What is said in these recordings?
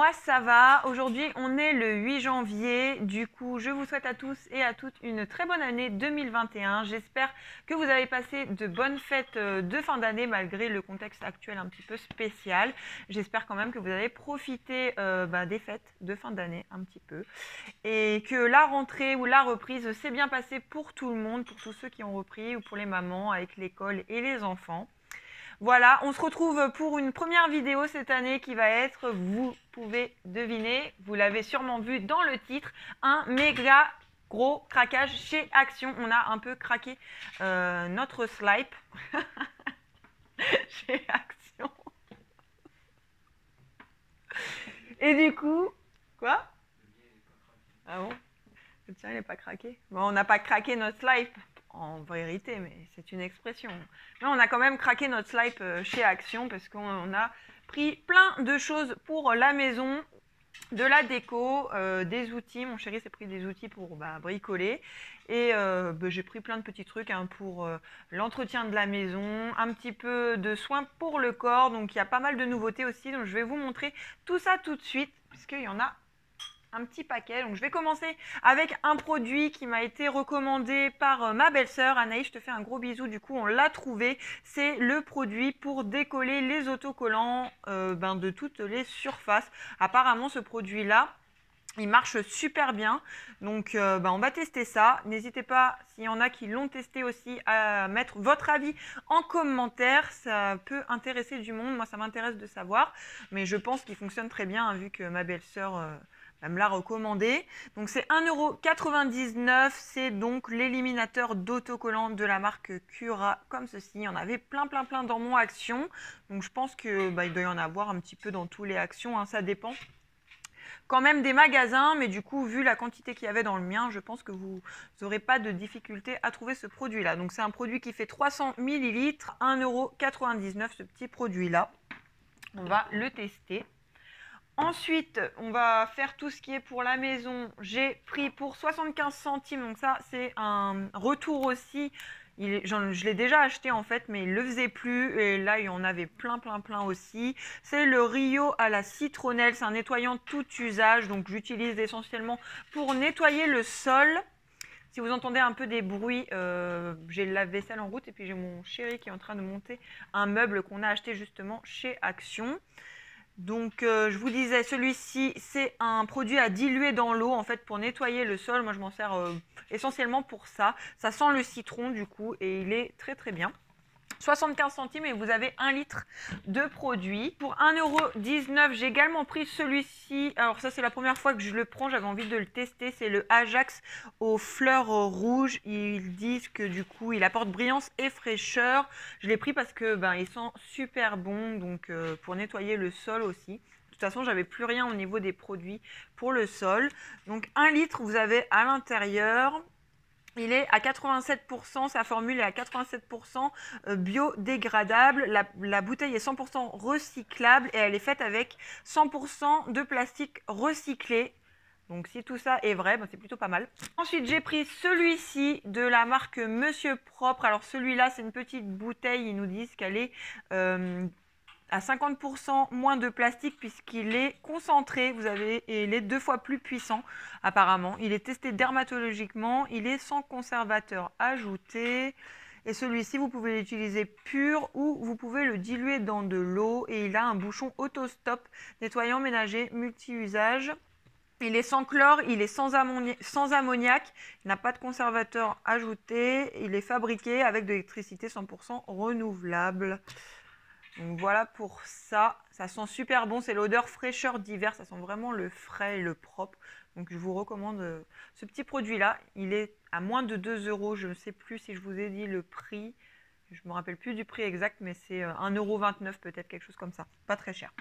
moi ça va. Aujourd'hui on est le 8 janvier. Du coup je vous souhaite à tous et à toutes une très bonne année 2021. J'espère que vous avez passé de bonnes fêtes de fin d'année malgré le contexte actuel un petit peu spécial. J'espère quand même que vous avez profité des fêtes de fin d'année un petit peu. Et que la rentrée ou la reprise s'est bien passée pour tout le monde, pour tous ceux qui ont repris ou pour les mamans avec l'école et les enfants. Voilà, on se retrouve pour une première vidéo cette année qui va être, vous pouvez deviner, vous l'avez sûrement vu dans le titre, un méga gros craquage chez Action. On a un peu craqué notre slip chez Action. Et du coup, quoi? Ah bon? Le tien, il n'est pas craqué? Bon, on n'a pas craqué notre slip en vérité, mais c'est une expression. Mais on a quand même craqué notre slip chez Action parce qu'on a pris plein de choses pour la maison, de la déco, des outils. Mon chéri s'est pris des outils pour bricoler. Et j'ai pris plein de petits trucs pour l'entretien de la maison, un petit peu de soins pour le corps. Donc il y a pas mal de nouveautés aussi. Donc je vais vous montrer tout ça tout de suite, puisqu'il y en a un petit paquet. Donc je vais commencer avec un produit qui m'a été recommandé par ma belle-sœur. Anaïs, je te fais un gros bisou. Du coup, on l'a trouvé. C'est le produit pour décoller les autocollants de toutes les surfaces. Apparemment, ce produit-là, il marche super bien. Donc, on va tester ça. N'hésitez pas, s'il y en a qui l'ont testé aussi, à mettre votre avis en commentaire. Ça peut intéresser du monde. Moi, ça m'intéresse de savoir. Mais je pense qu'il fonctionne très bien, vu que ma belle-sœur elle me l'a recommandé. Donc, c'est 1,99 €. C'est donc l'éliminateur d'autocollants de la marque Cura, comme ceci. Il y en avait plein dans mon Action. Donc, je pense qu'il doit y en avoir un petit peu dans tous les Actions. Ça dépend quand même des magasins, mais du coup, vu la quantité qu'il y avait dans le mien, je pense que vous n'aurez pas de difficulté à trouver ce produit-là. Donc, c'est un produit qui fait 300 ml, 1,99 € ce petit produit-là. On va le tester. Ensuite, on va faire tout ce qui est pour la maison. J'ai pris pour 75 centimes, donc ça, c'est un retour aussi. Je l'ai déjà acheté en fait, mais il ne le faisait plus. Et là, il y en avait plein aussi. C'est le Rio à la citronnelle. C'est un nettoyant tout usage. Donc, j'utilise essentiellement pour nettoyer le sol. Si vous entendez un peu des bruits, j'ai le lave-vaisselle en route. Et puis, j'ai mon chéri qui est en train de monter un meuble qu'on a acheté justement chez Action. Donc, je vous disais, celui-ci, c'est un produit à diluer dans l'eau, en fait, pour nettoyer le sol. Moi, je m'en sers essentiellement pour ça. Ça sent le citron, du coup, et il est très bien. 75 centimes et vous avez 1 litre de produit. Pour 1,19 €, j'ai également pris celui-ci. Alors ça, c'est la première fois que je le prends. J'avais envie de le tester. C'est le Ajax aux fleurs rouges. Ils disent que du coup, il apporte brillance et fraîcheur. Je l'ai pris parce que il sent super bon. Donc pour nettoyer le sol aussi. De toute façon, j'avais plus rien au niveau des produits pour le sol. Donc 1 litre, vous avez à l'intérieur. Il est à 87%, sa formule est à 87% biodégradable. La bouteille est 100% recyclable et elle est faite avec 100% de plastique recyclé. Donc si tout ça est vrai, c'est plutôt pas mal. Ensuite, j'ai pris celui-ci de la marque Monsieur Propre. Alors celui-là, c'est une petite bouteille. Ils nous disent qu'elle est à 50% moins de plastique puisqu'il est concentré, et il est 2 fois plus puissant apparemment. Il est testé dermatologiquement, il est sans conservateur ajouté. Et celui-ci, vous pouvez l'utiliser pur ou vous pouvez le diluer dans de l'eau. Et il a un bouchon auto-stop, nettoyant ménager multi-usage. Il est sans chlore, il est sans ammoniac, il n'a pas de conservateur ajouté. Il est fabriqué avec de l'électricité 100% renouvelable. Donc voilà pour ça. Ça sent super bon. C'est l'odeur fraîcheur d'hiver. Ça sent vraiment le frais et le propre. Donc je vous recommande ce petit produit-là. Il est à moins de 2 €. Je ne sais plus si je vous ai dit le prix. Je ne me rappelle plus du prix exact, mais c'est 1,29 € peut-être, quelque chose comme ça. Pas très cher.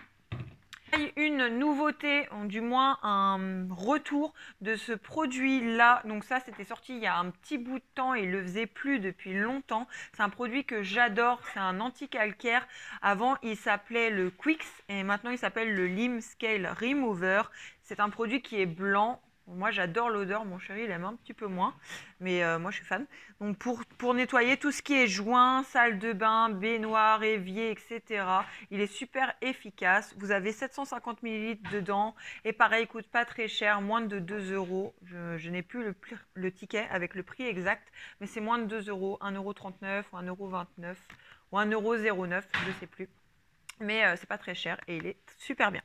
Une nouveauté, du moins un retour de ce produit-là. Donc ça, c'était sorti il y a un petit bout de temps et il le faisait plus depuis longtemps. C'est un produit que j'adore, c'est un anti-calcaire. Avant, il s'appelait le Quix et maintenant, il s'appelle le Lim Scale Remover. C'est un produit qui est blanc. Moi, j'adore l'odeur. Mon chéri, il aime un petit peu moins. Mais moi, je suis fan. Donc, pour nettoyer tout ce qui est joint, salle de bain, baignoire, évier, etc. Il est super efficace. Vous avez 750 ml dedans. Et pareil, il coûte pas très cher, moins de 2 euros. Je n'ai plus le ticket avec le prix exact. Mais c'est moins de 2 euros. 1,39 € ou 1,29 € ou 1,09 €. Je ne sais plus. Mais c'est pas très cher et il est super bien.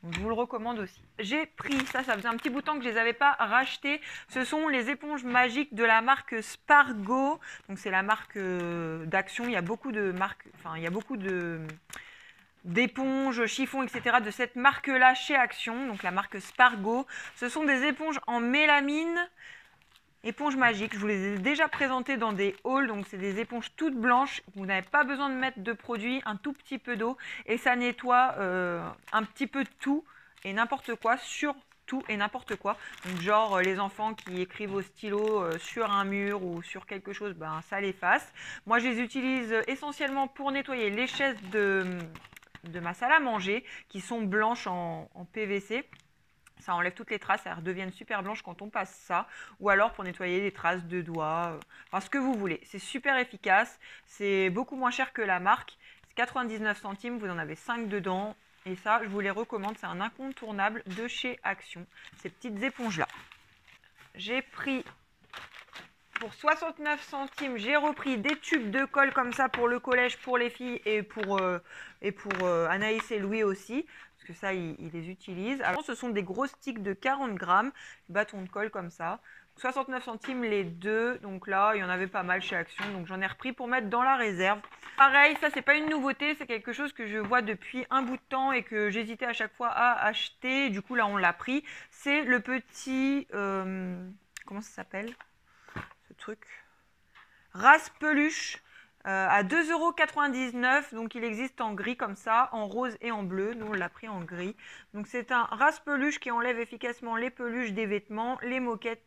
Donc, je vous le recommande aussi. J'ai pris, ça faisait un petit bout de temps que je ne les avais pas rachetés. Ce sont les éponges magiques de la marque Spargo. Donc c'est la marque d'Action. Il y a beaucoup de marques, enfin il y a beaucoup d'éponges, chiffons, etc. de cette marque-là chez Action. Donc la marque Spargo. Ce sont des éponges en mélamine. Éponges magiques, je vous les ai déjà présentées dans des hauls, donc c'est des éponges toutes blanches, vous n'avez pas besoin de mettre de produit, un tout petit peu d'eau et ça nettoie un petit peu tout et n'importe quoi, sur tout et n'importe quoi. Donc genre les enfants qui écrivent au stylo sur un mur ou sur quelque chose, ben ça l'efface. Moi je les utilise essentiellement pour nettoyer les chaises de ma salle à manger qui sont blanches en PVC. Ça enlève toutes les traces, elles redeviennent super blanches quand on passe ça. Ou alors pour nettoyer les traces de doigts, enfin ce que vous voulez. C'est super efficace, c'est beaucoup moins cher que la marque. C'est 99 centimes, vous en avez 5 dedans. Et ça, je vous les recommande, c'est un incontournable de chez Action. Ces petites éponges-là. J'ai pris pour 69 centimes, j'ai repris des tubes de colle comme ça pour le collège, pour les filles et pour Anaïs et Louis aussi. Que ça, ils les utilisent. Alors, ce sont des gros sticks de 40 grammes, bâtons de colle comme ça. 69 centimes les deux. Donc là, il y en avait pas mal chez Action. Donc j'en ai repris pour mettre dans la réserve. Pareil, ça, c'est pas une nouveauté. C'est quelque chose que je vois depuis un bout de temps et que j'hésitais à chaque fois à acheter. Du coup, là, on l'a pris. C'est le petit... comment ça s'appelle ce truc? Rase-peluche. À 2,99 €, donc il existe en gris comme ça, en rose et en bleu. Nous on l'a pris en gris. Donc c'est un rase-peluche qui enlève efficacement les peluches des vêtements, les moquettes,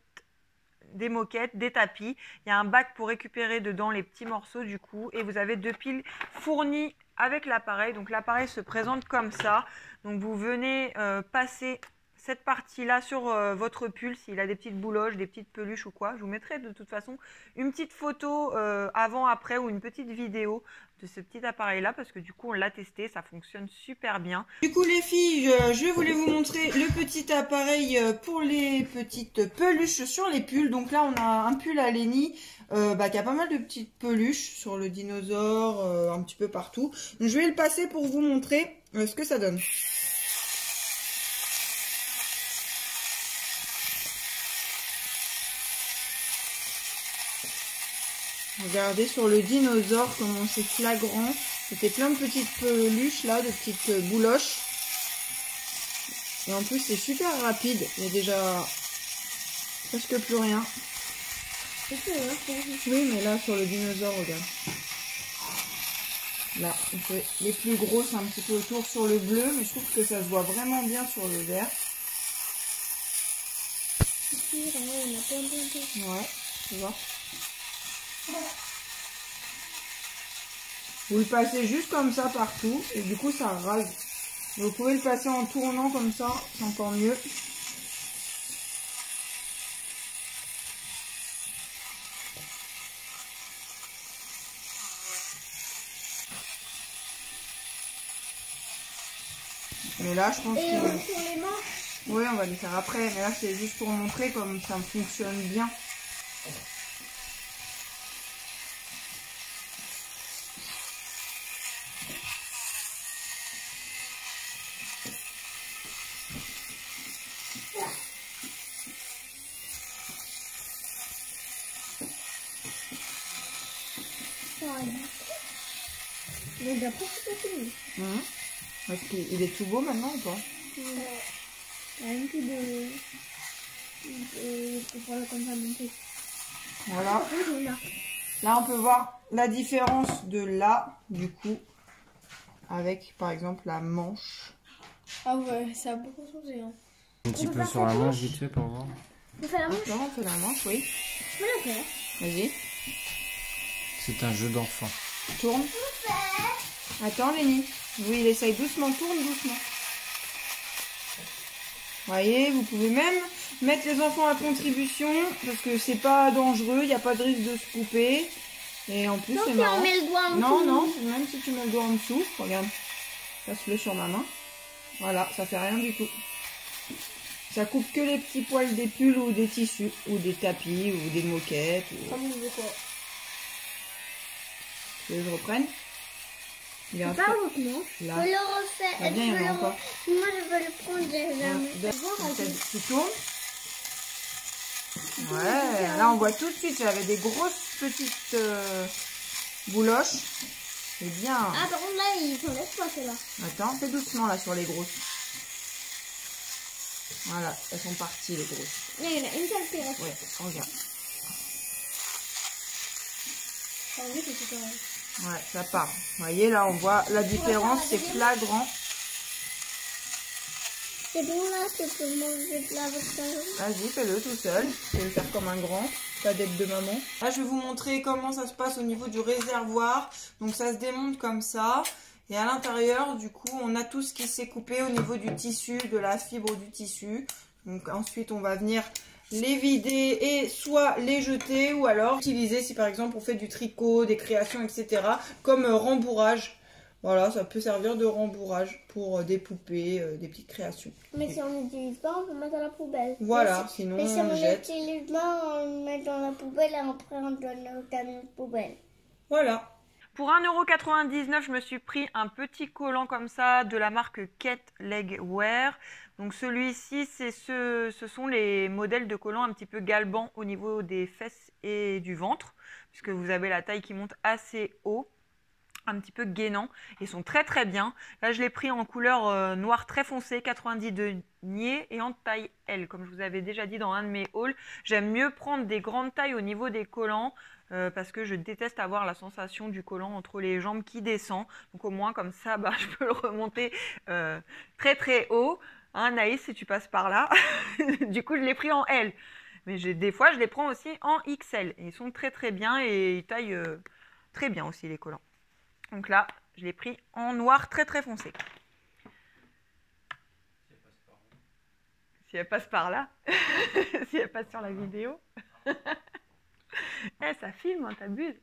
des tapis. Il y a un bac pour récupérer dedans les petits morceaux du coup. Et vous avez 2 piles fournies avec l'appareil. Donc l'appareil se présente comme ça. Donc vous venez passer cette partie-là sur votre pull, s'il a des petites bouloches, des petites peluches ou quoi. Je vous mettrai de toute façon une petite photo avant-après ou une petite vidéo de ce petit appareil-là parce que du coup, on l'a testé, ça fonctionne super bien. Du coup, les filles, je voulais vous montrer le petit appareil pour les petites peluches sur les pulls. Donc là, on a un pull à Lenny qui a pas mal de petites peluches sur le dinosaure, un petit peu partout. Donc, je vais le passer pour vous montrer ce que ça donne. Regardez sur le dinosaure comment c'est flagrant. C'était plein de petites peluches là, de petites bouloches. Et en plus c'est super rapide. Il y a déjà presque plus rien. Oui mais là sur le dinosaure, regarde. Là, on fait les plus grosses un petit peu autour sur le bleu. Mais je trouve que ça se voit vraiment bien sur le vert. Ouais, tu vois. Vous le passez juste comme ça partout et du coup ça rase. Vous pouvez le passer en tournant comme ça, c'est encore mieux. Mais là je pense que... pour les manches. Oui, on va les faire après, mais là c'est juste pour montrer comme ça fonctionne bien. Mais d'après, c'est pas fini. Est-ce qu'il est tout beau maintenant ou pas? Il y a un peu de... Voilà, comme ça, monter. Voilà. Là, on peut voir la différence de là, du coup, avec, par exemple, la manche. Ah ouais, ça a beaucoup changé. Hein. Un petit peu sur la manche, vite fait, pour voir. On fait la manche? On fait la manche, oui. Je peux la faire. Vas-y. C'est un jeu d'enfant. Tourne. Attends, Lenny. Oui, il essaye doucement. Tourne doucement. Voyez, vous pouvez même mettre les enfants à contribution parce que c'est pas dangereux, il n'y a pas de risque de se couper. Et en plus, Donc c'est si marrant. on met le doigt en Non, dessous. non, même si tu mets le doigt en dessous, regarde, passe-le sur ma main. Voilà, ça fait rien du tout. Ça coupe que les petits poils des pulls ou des tissus, ou des tapis, ou des moquettes. Ou... Comme on veut quoi. Tu veux que je reprenne? Il est un Pas peu l'autre, non. Je là. peux le refaire. Ah, bien, il y en a encore. Moi, je veux le prendre déjà. Tu tournes. Ouais, là on voit tout de suite, j'avais des grosses petites bouloches. C'est bien. Ah, par contre, là, il s'enlève pas, celle-là. Attends, fais doucement là sur les grosses. Voilà, elles sont parties les grosses. Là, il y en a une seule qui reste. Ouais, regarde. Ah oui, c'est pareil. Ouais, ça part. Vous voyez, là on voit la différence, c'est flagrant. C'est bon, là, tu peux manger de la votre. Vas-y, fais-le tout seul. Tu peux le faire comme un grand, pas d'aide de maman. Là, je vais vous montrer comment ça se passe au niveau du réservoir. Donc, ça se démonte comme ça. Et à l'intérieur, du coup, on a tout ce qui s'est coupé au niveau du tissu, de la fibre du tissu. Donc, ensuite, on va venir les vider et soit les jeter ou alors utiliser si par exemple on fait du tricot, des créations, etc. comme rembourrage. Voilà, ça peut servir de rembourrage pour des poupées, des petites créations. Mais si on n'utilise pas, on peut mettre dans la poubelle. Voilà, sinon Mais si on on jette. l'utilise pas, on le met dans la poubelle et après on donne au camion de poubelle. Voilà. Pour 1,99 €, je me suis pris un petit collant comme ça de la marque Kate Leg Wear. Donc celui-ci, ce sont les modèles de collants un petit peu galbans au niveau des fesses et du ventre, puisque vous avez la taille qui monte assez haut, un petit peu gainant. Ils sont très très bien. Là, je l'ai pris en couleur noir très foncé, 90 deniers et en taille L. Comme je vous avais déjà dit dans un de mes hauls, j'aime mieux prendre des grandes tailles au niveau des collants. Parce que je déteste avoir la sensation du collant entre les jambes qui descend. Donc au moins comme ça, bah, je peux le remonter très très haut. Hein, Naïs, si tu passes par là. Du coup, je l'ai pris en L. Mais des fois, je les prends aussi en XL. Et ils sont très très bien et ils taillent très bien aussi les collants. Donc là, je l'ai pris en noir très très foncé. Si elle passe par là. Si elle passe sur la vidéo. Eh, ça filme, hein, t'abuses.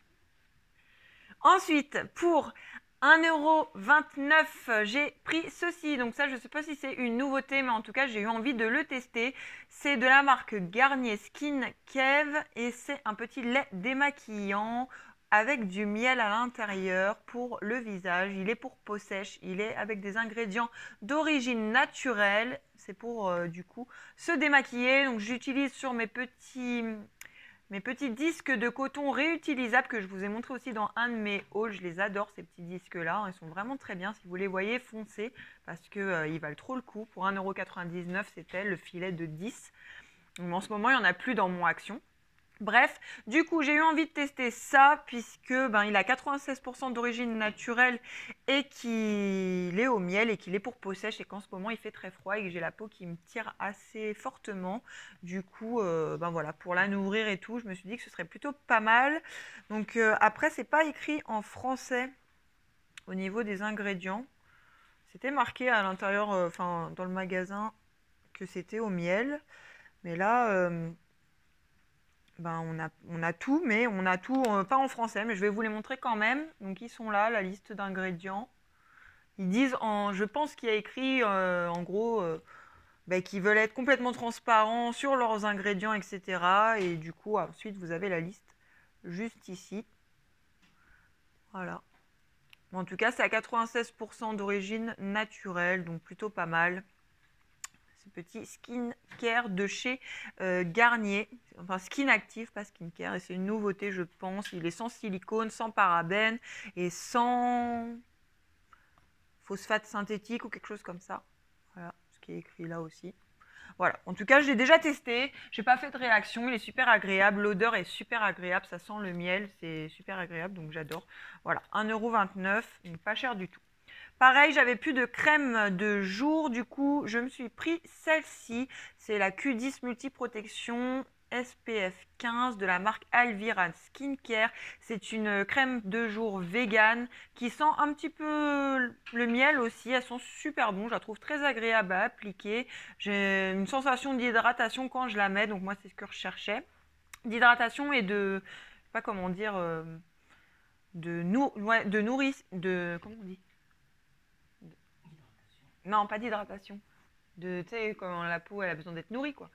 Ensuite, pour 1,29 €, j'ai pris ceci. Donc ça, je ne sais pas si c'est une nouveauté, mais en tout cas, j'ai eu envie de le tester. C'est de la marque Garnier Skin Cave et c'est un petit lait démaquillant avec du miel à l'intérieur pour le visage. Il est pour peau sèche, il est avec des ingrédients d'origine naturelle. C'est pour, du coup, se démaquiller. Donc j'utilise sur mes petits disques de coton réutilisables que je vous ai montré aussi dans un de mes hauls. Je les adore ces petits disques-là. Ils sont vraiment très bien. Si vous les voyez, foncez parce qu'ils valent trop le coup. Pour 1,99 €, c'était le filet de 10. Donc, en ce moment, il n'y en a plus dans mon Action. Bref, du coup, j'ai eu envie de tester ça puisque il a 96% d'origine naturelle et qu'il est au miel et qu'il est pour peau sèche et qu'en ce moment, il fait très froid et que j'ai la peau qui me tire assez fortement. Du coup, voilà, pour la nourrir et tout, je me suis dit que ce serait plutôt pas mal. Donc après, c'est pas écrit en français au niveau des ingrédients. C'était marqué à l'intérieur, dans le magasin, que c'était au miel. Mais là... on a tout, mais on a tout pas en français, mais je vais vous les montrer quand même. Donc ils sont là, la liste d'ingrédients. Ils disent, je pense qu'il y a écrit en gros qu'ils veulent être complètement transparents sur leurs ingrédients, etc. Et du coup, ensuite, vous avez la liste juste ici. Voilà. En tout cas, c'est à 96% d'origine naturelle, donc plutôt pas mal. Petit skincare de chez Garnier, enfin Skin Active, pas skincare, et c'est une nouveauté je pense. Il est sans silicone, sans parabènes et sans phosphate synthétique ou quelque chose comme ça. Voilà ce qui est écrit là aussi. Voilà, en tout cas je l'ai déjà testé, j'ai pas fait de réaction, il est super agréable, l'odeur est super agréable, ça sent le miel, c'est super agréable donc j'adore. Voilà, 1,29 €, pas cher du tout. Pareil, j'avais plus de crème de jour, du coup, je me suis pris celle-ci. C'est la Q10 Multi Protection SPF 15 de la marque Alvira Skincare. C'est une crème de jour vegan qui sent un petit peu le miel aussi. Elles sont super bonnes, je la trouve très agréable à appliquer. J'ai une sensation d'hydratation quand je la mets, donc moi c'est ce que je recherchais. D'hydratation et de, je sais pas comment dire, comment on dit? Non, pas d'hydratation. Tu sais, quand la peau elle a besoin d'être nourrie, quoi.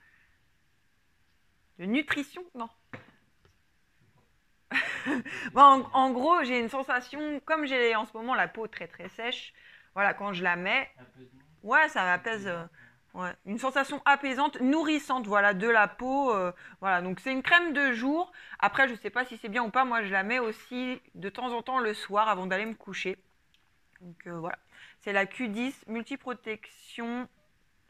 De nutrition, non. Bon, en gros, j'ai une sensation, comme j'ai en ce moment la peau très très sèche, voilà, quand je la mets, ouais, ça m'apaise. Ouais, une sensation apaisante, nourrissante, voilà, de la peau. Voilà, donc c'est une crème de jour. Après, je sais pas si c'est bien ou pas. Moi, je la mets aussi de temps en temps le soir avant d'aller me coucher. Donc voilà, c'est la Q10 multiprotection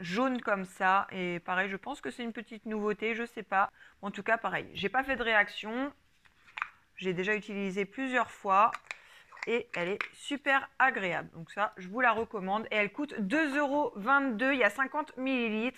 jaune comme ça. Et pareil, je pense que c'est une petite nouveauté, je sais pas. En tout cas, pareil, j'ai pas fait de réaction. J'ai déjà utilisé plusieurs fois et elle est super agréable. Donc ça, je vous la recommande. Et elle coûte 2,22 €. Il y a 50 ml.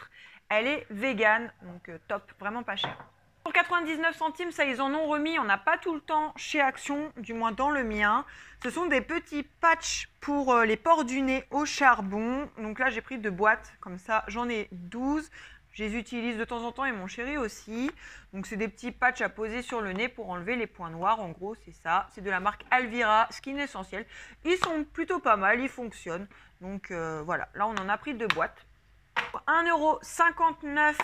Elle est vegan, donc top, vraiment pas cher. Pour 99 centimes, ça ils en ont remis. On n'a pas tout le temps chez Action, du moins dans le mien. Ce sont des petits patchs pour les pores du nez au charbon. Donc là, j'ai pris 2 boîtes, comme ça, j'en ai 12. Je les utilise de temps en temps et mon chéri aussi. Donc c'est des petits patchs à poser sur le nez pour enlever les points noirs. En gros, c'est ça. C'est de la marque Alvira Skin Essentiel. Ils sont plutôt pas mal, ils fonctionnent. Donc voilà, là on en a pris 2 boîtes. Pour 1,59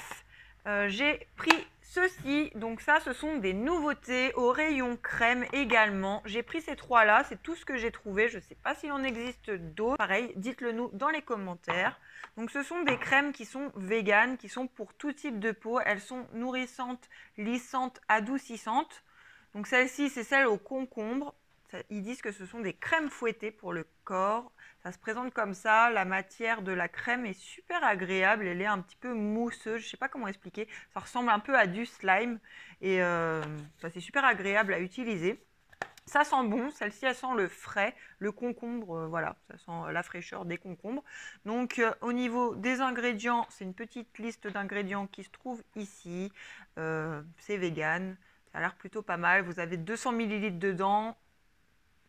€, j'ai pris ceci. Donc ça, ce sont des nouveautés au rayon crème également. J'ai pris ces 3 là, c'est tout ce que j'ai trouvé. Je ne sais pas s'il en existe d'autres. Pareil, dites-le nous dans les commentaires. Donc ce sont des crèmes qui sont véganes, qui sont pour tout type de peau. Elles sont nourrissantes, lissantes, adoucissantes. Donc celle-ci, c'est celle au concombre. Ils disent que ce sont des crèmes fouettées pour le corps. Ça se présente comme ça. La matière de la crème est super agréable. Elle est un petit peu mousseuse. Je ne sais pas comment expliquer. Ça ressemble un peu à du slime. Et c'est super agréable à utiliser. Ça sent bon. Celle-ci, elle sent le frais, le concombre. Voilà, ça sent la fraîcheur des concombres. Donc, au niveau des ingrédients, c'est une petite liste d'ingrédients qui se trouve ici. C'est vegan. Ça a l'air plutôt pas mal. Vous avez 200 ml dedans.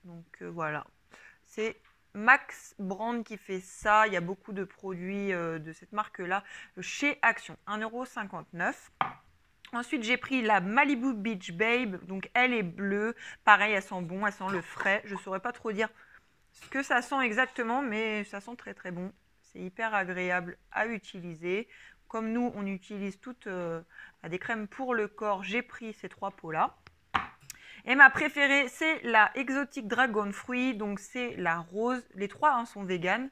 Donc voilà, c'est Max Brand qui fait ça. Il y a beaucoup de produits de cette marque-là chez Action. 1,59 €. Ensuite, j'ai pris la Malibu Beach Babe. Donc elle est bleue. Pareil, elle sent bon, elle sent le frais. Je ne saurais pas trop dire ce que ça sent exactement, mais ça sent très très bon. C'est hyper agréable à utiliser. Comme nous, on utilise toutes des crèmes pour le corps, j'ai pris ces 3 pots-là. Et ma préférée, c'est la Exotic Dragon Fruit. Donc, c'est la rose. Les 3 sont véganes.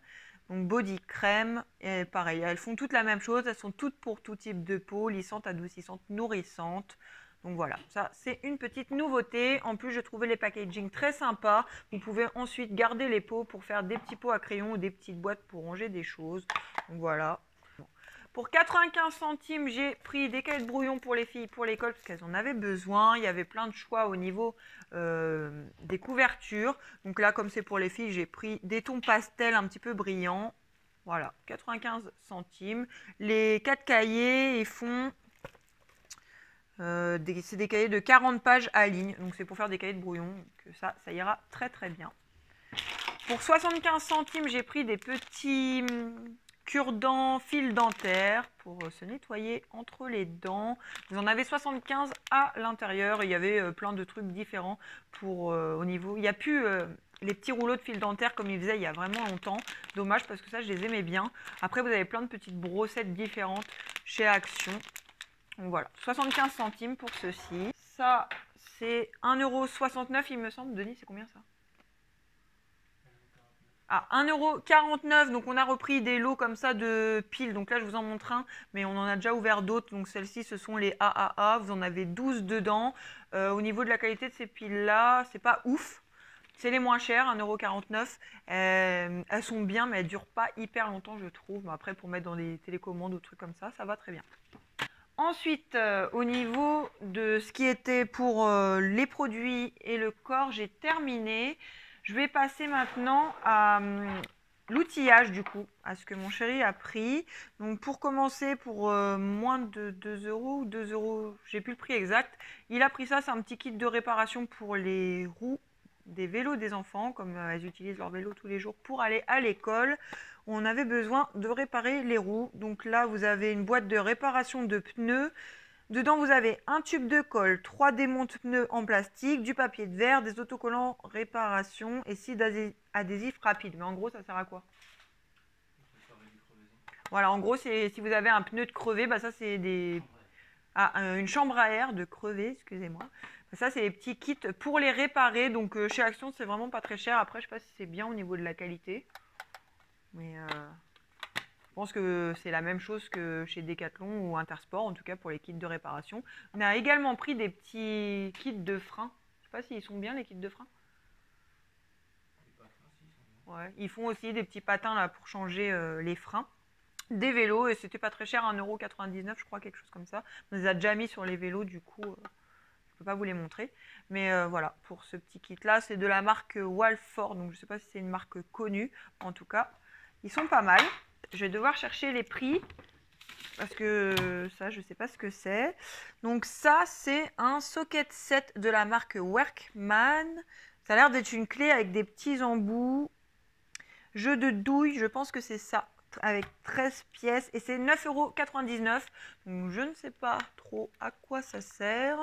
Donc, body crème. Et pareil, elles font toutes la même chose. Elles sont toutes pour tout type de peau. Lissantes, adoucissantes, nourrissantes. Donc, voilà. Ça, c'est une petite nouveauté. En plus, je trouvais les packaging très sympas. Vous pouvez ensuite garder les pots pour faire des petits pots à crayon ou des petites boîtes pour ranger des choses. Donc, voilà. Pour 95 centimes, j'ai pris des cahiers de brouillon pour les filles, pour l'école, parce qu'elles en avaient besoin. Il y avait plein de choix au niveau des couvertures. Donc là, comme c'est pour les filles, j'ai pris des tons pastels un petit peu brillants. Voilà, 95 centimes. Les 4 cahiers, ils font... c'est des cahiers de 40 pages à ligne. Donc c'est pour faire des cahiers de brouillon. Donc ça ira très très bien. Pour 75 centimes, j'ai pris des petits... cure-dents, fil dentaire pour se nettoyer entre les dents. Vous en avez 75 à l'intérieur. Il y avait plein de trucs différents pour au niveau. Il n'y a plus les petits rouleaux de fil dentaire comme ils faisaient il y a vraiment longtemps. Dommage parce que ça, je les aimais bien. Après, vous avez plein de petites brossettes différentes chez Action. Donc voilà, 75 centimes pour ceci. Ça, c'est 1,69 €, il me semble. Denis, c'est combien ça ? À 1,49 €, donc on a repris des lots comme ça de piles. Donc là, je vous en montre un, mais on en a déjà ouvert d'autres. Donc celles-ci, ce sont les AAA. Vous en avez 12 dedans. Au niveau de la qualité de ces piles-là, c'est pas ouf. C'est les moins chères, 1,49 €. Elles sont bien, mais elles ne durent pas hyper longtemps, je trouve. Mais après, pour mettre dans les télécommandes ou trucs comme ça va très bien. Ensuite, au niveau de ce qui était pour les produits et le corps, j'ai terminé. Je vais passer maintenant à l'outillage du coup, à ce que mon chéri a pris. Donc pour commencer, pour moins de 2 euros ou 2 euros, j'ai plus le prix exact. Il a pris ça, c'est un petit kit de réparation pour les roues des vélos des enfants, comme elles utilisent leur vélo tous les jours pour aller à l'école. On avait besoin de réparer les roues. Donc là, vous avez une boîte de réparation de pneus. Dedans, vous avez un tube de colle, 3 démonte-pneus en plastique, du papier de verre, des autocollants réparation et 6 adhésifs rapides. Mais en gros, ça sert à quoi? Voilà, en gros, si vous avez un pneu de crevé, bah ça c'est des... une chambre à air de crevé, excusez-moi. Ça, c'est les petits kits pour les réparer. Donc chez Action, c'est vraiment pas très cher. Après, je sais pas si c'est bien au niveau de la qualité. Mais je pense que c'est la même chose que chez Decathlon ou Intersport, en tout cas pour les kits de réparation. On a également pris des petits kits de frein. Je sais pas s'ils sont bien, les kits de frein. Ouais, ils font aussi des petits patins là pour changer les freins. Des vélos, et c'était pas très cher, 1,99 €, je crois, quelque chose comme ça. On les a déjà mis sur les vélos, du coup, je peux pas vous les montrer. Mais voilà, pour ce petit kit-là, c'est de la marque Walford, donc je sais pas si c'est une marque connue. En tout cas, ils sont pas mal. Je vais devoir chercher les prix, parce que ça, je sais pas ce que c'est. Donc ça, c'est un socket set de la marque Workman. Ça a l'air d'être une clé avec des petits embouts. Jeu de douille, je pense que c'est ça, avec 13 pièces, et c'est 9,99 €. Donc je ne sais pas trop à quoi ça sert,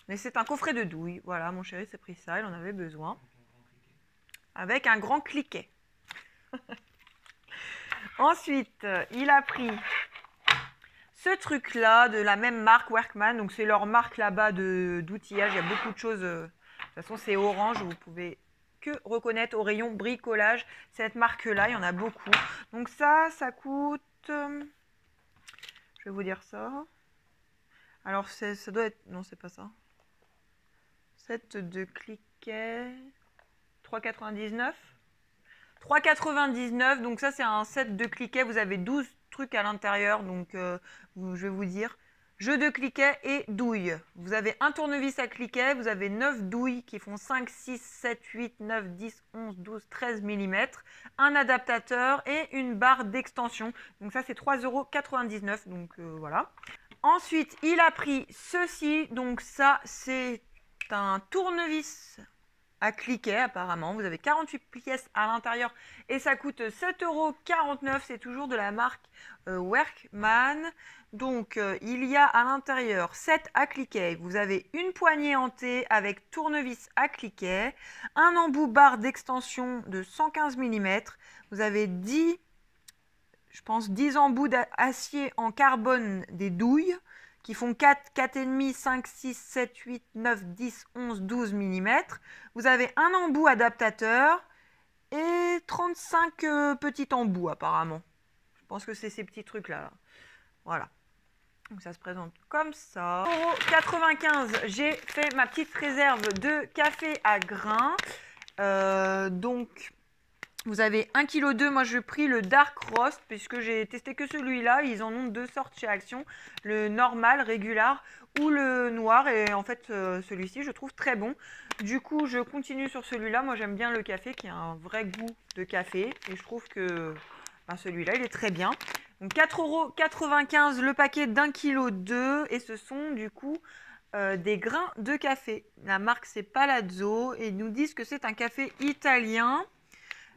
mais c'est un coffret de douille. Voilà, mon chéri s'est pris ça, il en avait besoin. Avec un grand cliquet. Ensuite, il a pris ce truc-là de la même marque Workman. Donc c'est leur marque là-bas d'outillage. Il y a beaucoup de choses. De toute façon, c'est orange, vous pouvez que reconnaître au rayon bricolage. Cette marque-là, il y en a beaucoup. Donc ça coûte... je vais vous dire ça. Alors ça doit être... Non, c'est pas ça. Set de cliquets... 3,99 €. 3,99 €. Donc ça, c'est un set de cliquets. Vous avez 12 trucs à l'intérieur. Donc je vais vous dire... Jeu de cliquets et douilles. Vous avez un tournevis à cliquets, vous avez 9 douilles qui font 5, 6, 7, 8, 9, 10, 11, 12, 13 mm, un adaptateur et une barre d'extension. Donc ça, c'est 3,99 €. Donc voilà. Ensuite, il a pris ceci. Donc ça, c'est un tournevis à cliquet apparemment. Vous avez 48 pièces à l'intérieur et ça coûte 7,49 €. C'est toujours de la marque Workman. Donc il y a à l'intérieur 7 à cliquet. Vous avez une poignée en T avec tournevis à cliquet, un embout barre d'extension de 115 mm. Vous avez 10 embouts d'acier en carbone des douilles qui font 4, 4,5, 5, 6, 7, 8, 9, 10, 11, 12 mm. Vous avez un embout adaptateur et 35 petits embouts apparemment. Je pense que c'est ces petits trucs-là. Voilà. Donc ça se présente comme ça. 95 €, j'ai fait ma petite réserve de café à grains. Donc vous avez 1,2 kg. Moi j'ai pris le Dark Roast puisque j'ai testé que celui-là. Ils en ont 2 sortes chez Action, le normal, régular ou le noir. Et en fait celui-ci je trouve très bon. Du coup je continue sur celui-là. Moi j'aime bien le café qui a un vrai goût de café. Et je trouve que celui-là il est très bien. Donc 4,95 € le paquet d'1,2 kg et ce sont du coup des grains de café. La marque c'est Palazzo et ils nous disent que c'est un café italien.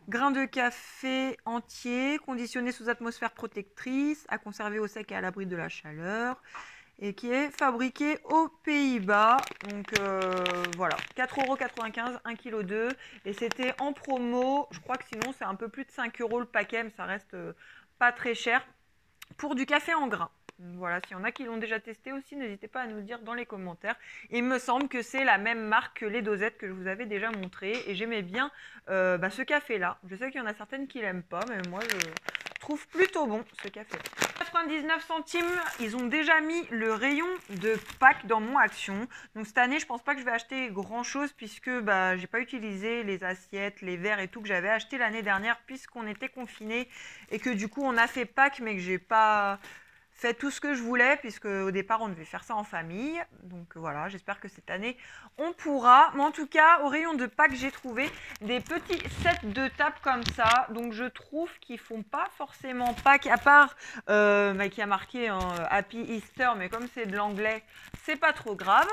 Grains de café entier, conditionné sous atmosphère protectrice, à conserver au sec et à l'abri de la chaleur et qui est fabriqué aux Pays-Bas. Donc voilà, 4,95 €, 1,2 kg et c'était en promo. Je crois que sinon c'est un peu plus de 5 € le paquet, mais ça reste... pas très cher pour du café en grains. Voilà, s'il y en a qui l'ont déjà testé aussi, n'hésitez pas à nous le dire dans les commentaires. Il me semble que c'est la même marque que les dosettes que je vous avais déjà montré et j'aimais bien ce café-là. Je sais qu'il y en a certaines qui l'aiment pas, mais moi je trouve plutôt bon ce café. 99 centimes, ils ont déjà mis le rayon de Pâques dans mon Action. Donc cette année, je pense pas que je vais acheter grand chose puisque j'ai pas utilisé les assiettes, les verres et tout que j'avais acheté l'année dernière puisqu'on était confinés et que du coup on a fait Pâques mais que j'ai pas fait tout ce que je voulais, puisque au départ, on devait faire ça en famille. Donc voilà, j'espère que cette année, on pourra. Mais en tout cas, au rayon de Pâques, j'ai trouvé des petits sets de table comme ça. Donc je trouve qu'ils font pas forcément Pâques, à part qui a marqué Happy Easter, mais comme c'est de l'anglais, c'est pas trop grave.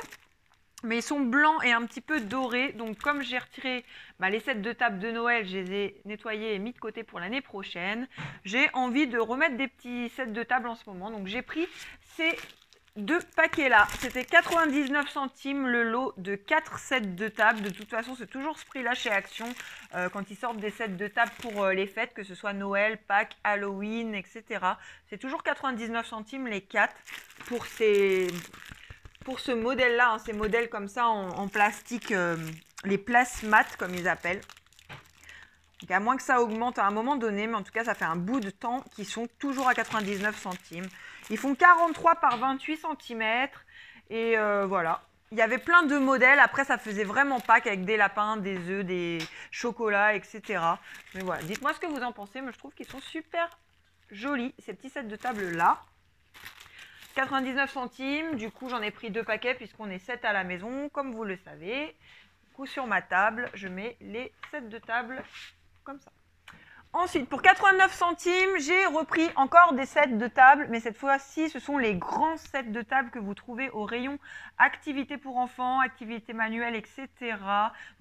Mais ils sont blancs et un petit peu dorés. Donc comme j'ai retiré les sets de table de Noël, je les ai nettoyés et mis de côté pour l'année prochaine, j'ai envie de remettre des petits sets de table en ce moment. Donc j'ai pris ces 2 paquets là. C'était 99 centimes le lot de 4 sets de table. De toute façon, c'est toujours ce prix là chez Action quand ils sortent des sets de table pour les fêtes, que ce soit Noël, Pâques, Halloween, etc. C'est toujours 99 centimes les 4 pour ce modèle-là, hein, ces modèles comme ça en plastique, les plasmat comme ils appellent. Donc à moins que ça augmente à un moment donné, mais en tout cas ça fait un bout de temps qu'ils sont toujours à 99 centimes. Ils font 43 par 28 cm et voilà. Il y avait plein de modèles, après ça faisait vraiment Pâques avec des lapins, des œufs, des chocolats, etc. Mais voilà, dites-moi ce que vous en pensez, moi je trouve qu'ils sont super jolis, ces petits sets de table là. 99 centimes, du coup j'en ai pris 2 paquets puisqu'on est 7 à la maison, comme vous le savez. Du coup sur ma table, je mets les sets de table comme ça. Ensuite, pour 89 centimes, j'ai repris encore des sets de table, mais cette fois-ci, ce sont les grands sets de table que vous trouvez au rayon activités pour enfants, activités manuelles, etc.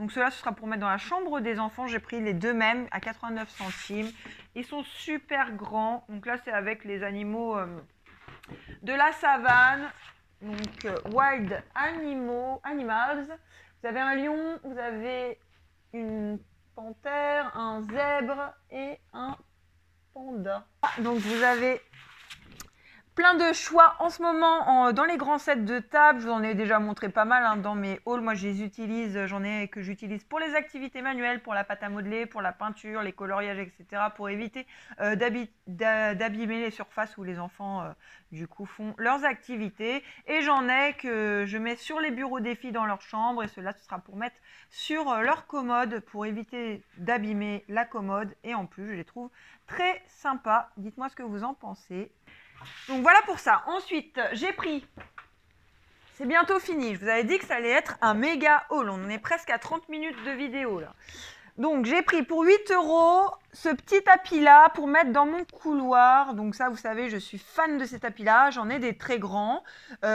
Donc cela, ce sera pour mettre dans la chambre des enfants. J'ai pris les 2 mêmes à 89 centimes. Ils sont super grands. Donc là, c'est avec les animaux de la savane, donc Wild Animals. Vous avez un lion, vous avez une panthère, un zèbre et un panda. Donc vous avez plein de choix en ce moment dans les grands sets de table. Je vous en ai déjà montré pas mal dans mes hauls. Moi, je les utilise, j'en ai que j'utilise pour les activités manuelles, pour la pâte à modeler, pour la peinture, les coloriages, etc. pour éviter d'abîmer les surfaces où les enfants, du coup, font leurs activités. Et j'en ai que je mets sur les bureaux des filles dans leur chambre. Et cela, ce sera pour mettre sur leur commode pour éviter d'abîmer la commode. Et en plus, je les trouve très sympas. Dites-moi ce que vous en pensez. Donc voilà pour ça. Ensuite, j'ai pris, c'est bientôt fini, je vous avais dit que ça allait être un méga haul, on en est presque à 30 minutes de vidéo là. Donc j'ai pris pour 8 € ce petit tapis là pour mettre dans mon couloir. Donc ça, vous savez, je suis fan de ces tapis là, j'en ai des très grands.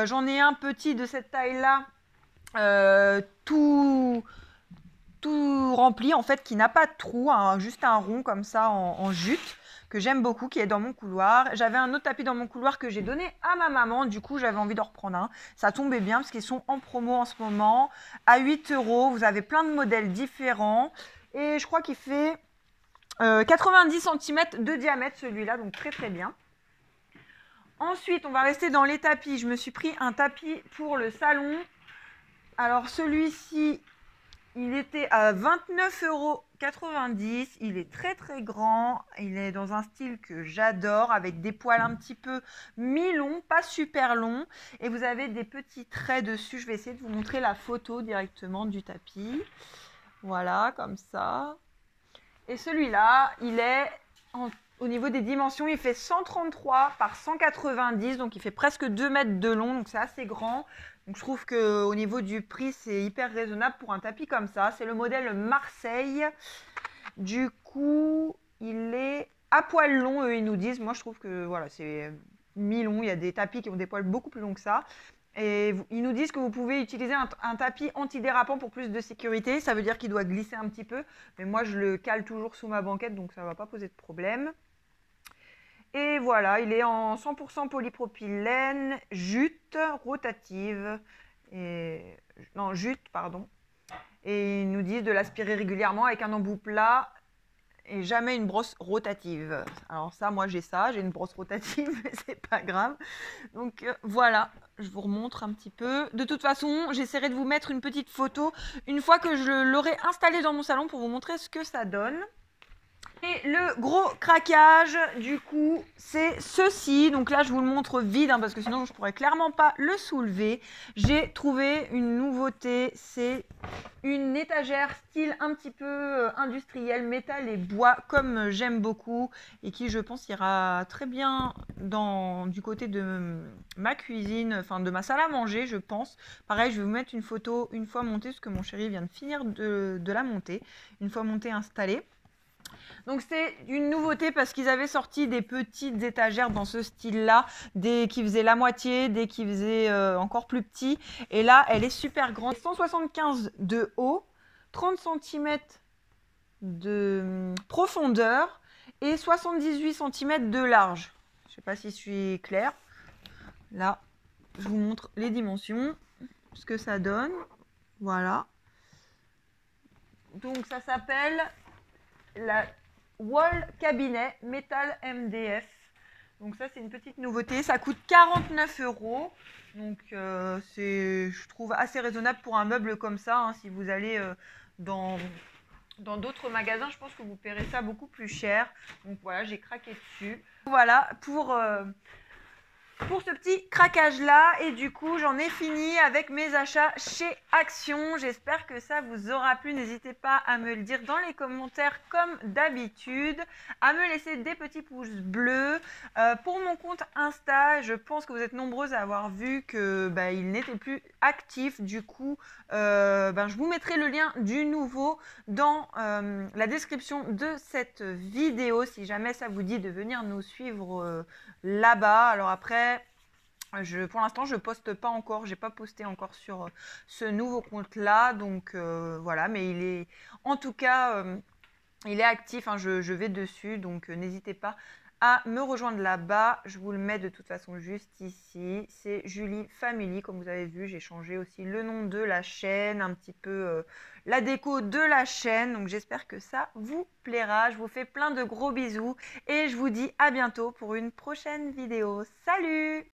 J'en ai un petit de cette taille là, tout rempli en fait, qui n'a pas de trou, hein, juste un rond comme ça en jute, que j'aime beaucoup, qui est dans mon couloir. J'avais un autre tapis dans mon couloir que j'ai donné à ma maman, du coup j'avais envie d'en reprendre un. Ça tombait bien parce qu'ils sont en promo en ce moment, à 8 €. Vous avez plein de modèles différents et je crois qu'il fait 90 cm de diamètre celui-là, donc très très bien. Ensuite, on va rester dans les tapis. Je me suis pris un tapis pour le salon. Alors celui-ci, il était à 29,90 €. Il est très très grand. Il est dans un style que j'adore, avec des poils un petit peu mi-longs, pas super longs. Et vous avez des petits traits dessus. Je vais essayer de vous montrer la photo directement du tapis. Voilà, comme ça. Et celui-là, il est au niveau des dimensions, il fait 133 par 190. Donc il fait presque 2 mètres de long. Donc c'est assez grand. Donc je trouve qu'au niveau du prix, c'est hyper raisonnable pour un tapis comme ça. C'est le modèle Marseille. Du coup, il est à poil long, eux, ils nous disent. Moi, je trouve que voilà, c'est mi-long. Il y a des tapis qui ont des poils beaucoup plus longs que ça. Et ils nous disent que vous pouvez utiliser un tapis antidérapant pour plus de sécurité. Ça veut dire qu'il doit glisser un petit peu. Mais moi, je le cale toujours sous ma banquette, donc ça ne va pas poser de problème. Et voilà, il est en 100% polypropylène, jute, rotative, jute, pardon. Et ils nous disent de l'aspirer régulièrement avec un embout plat et jamais une brosse rotative. Alors ça, moi j'ai ça, j'ai une brosse rotative, mais c'est pas grave. Donc voilà, je vous remontre un petit peu. De toute façon, j'essaierai de vous mettre une petite photo une fois que je l'aurai installé dans mon salon pour vous montrer ce que ça donne. Et le gros craquage, du coup, c'est ceci. Donc là, je vous le montre vide, hein, parce que sinon, je pourrais clairement pas le soulever. J'ai trouvé une nouveauté. C'est une étagère style un petit peu industriel, métal et bois, comme j'aime beaucoup. Et qui, je pense, ira très bien du côté de ma cuisine, enfin de ma salle à manger, je pense. Pareil, je vais vous mettre une photo une fois montée, parce que mon chéri vient de finir de la monter. Une fois montée, installée. Donc c'est une nouveauté parce qu'ils avaient sorti des petites étagères dans ce style-là, des qui faisaient la moitié, des qui faisaient encore plus petit. Et là, elle est super grande, 175 de haut, 30 cm de profondeur et 78 cm de large. Je ne sais pas si je suis claire. Là, je vous montre les dimensions, ce que ça donne. Voilà. Donc ça s'appelle la Wall Cabinet Metal MDF. Donc ça c'est une petite nouveauté, ça coûte 49 €. Donc c'est, je trouve, assez raisonnable pour un meuble comme ça, hein. Si vous allez dans d'autres magasins, je pense que vous paierez ça beaucoup plus cher. Donc voilà, j'ai craqué dessus. Voilà pour ce petit craquage là, et du coup j'en ai fini avec mes achats chez Action. J'espère que ça vous aura plu. N'hésitez pas à me le dire dans les commentaires comme d'habitude, à me laisser des petits pouces bleus. Pour mon compte Insta, je pense que vous êtes nombreuses à avoir vu que il n'était plus actif. Du coup je vous mettrai le lien du nouveau dans la description de cette vidéo si jamais ça vous dit de venir nous suivre là-bas. Alors après, pour l'instant, je poste pas encore, j'ai pas posté encore sur ce nouveau compte-là, donc voilà, mais il est, en tout cas, il est actif, hein, je vais dessus, donc n'hésitez pas à me rejoindre là-bas. Je vous le mets de toute façon juste ici. C'est Julie Family, comme vous avez vu, j'ai changé aussi le nom de la chaîne, un petit peu la déco de la chaîne. Donc j'espère que ça vous plaira. Je vous fais plein de gros bisous et je vous dis à bientôt pour une prochaine vidéo. Salut!